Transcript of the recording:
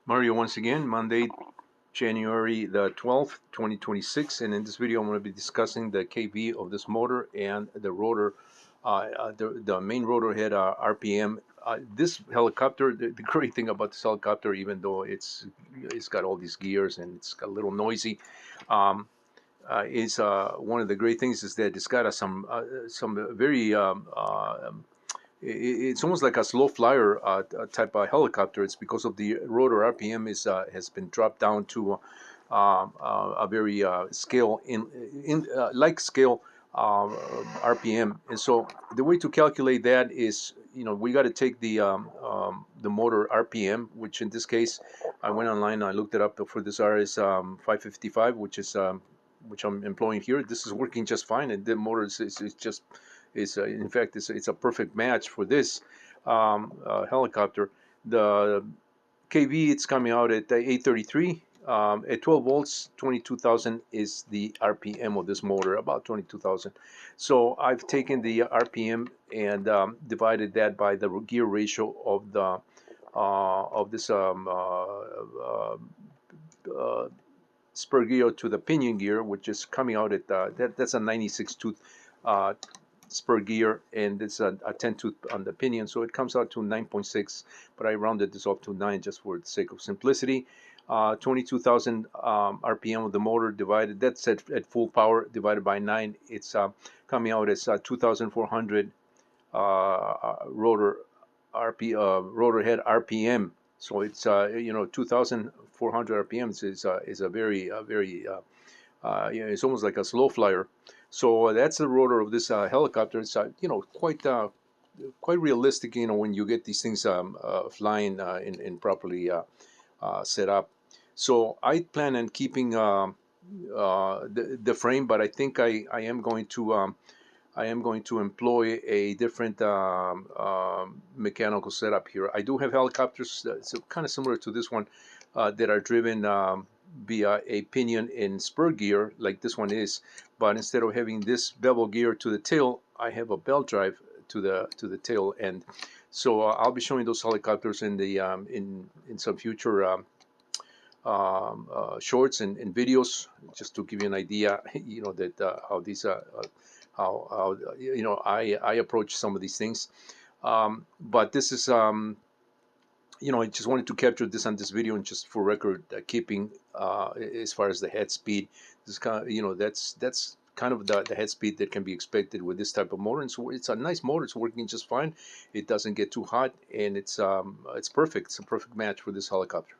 Mario once again, Monday, January the 12th, 2026, and in this video I'm going to be discussing the KV of this motor and the rotor, the main rotor head RPM. This helicopter, the great thing about this helicopter, even though it's got all these gears and it's got a little noisy, um, is one of the great things is that it's got some very it's almost like a slow flyer type of helicopter. It's because of the rotor RPM has been dropped down to a very scale in like scale RPM. And so the way to calculate that is, we got to take the motor RPM, which in this case I went online and I looked it up for this RS-555, which I'm employing here. This is working just fine, and the motor is just in fact it's a perfect match for this helicopter. The KV, it's coming out at 833 at 12 volts. 22,000 is the RPM of this motor, about 22,000. So I've taken the RPM and divided that by the gear ratio of the of this spur gear to the pinion gear, which is coming out at that's a 96 tooth spur gear, and it's a 10 tooth on the pinion, so it comes out to 9.6, but I rounded this off to 9 just for the sake of simplicity. 22,000 RPM of the motor divided, that's at full power, divided by 9, it's coming out as 2,400 rotor rotor head RPM. So it's 2,400 RPMs is a very it's almost like a slow flyer. So that's the rotor of this helicopter. It's quite realistic, when you get these things flying in properly set up. So I plan on keeping the frame, but I think I am going to employ a different mechanical setup here. I do have helicopters so kind of similar to this one that are driven via a pinion and spur gear like this one is, but instead of having this bevel gear to the tail, I have a belt drive to the tail end. So I'll be showing those helicopters in the in some future shorts and videos, just to give you an idea, that how these how I approach some of these things. But this is I just wanted to capture this on this video, and just for record keeping, as far as the head speed, this kind of, that's kind of the head speed that can be expected with this type of motor. And so it's a nice motor. It's working just fine. It doesn't get too hot, and it's perfect. It's a perfect match for this helicopter.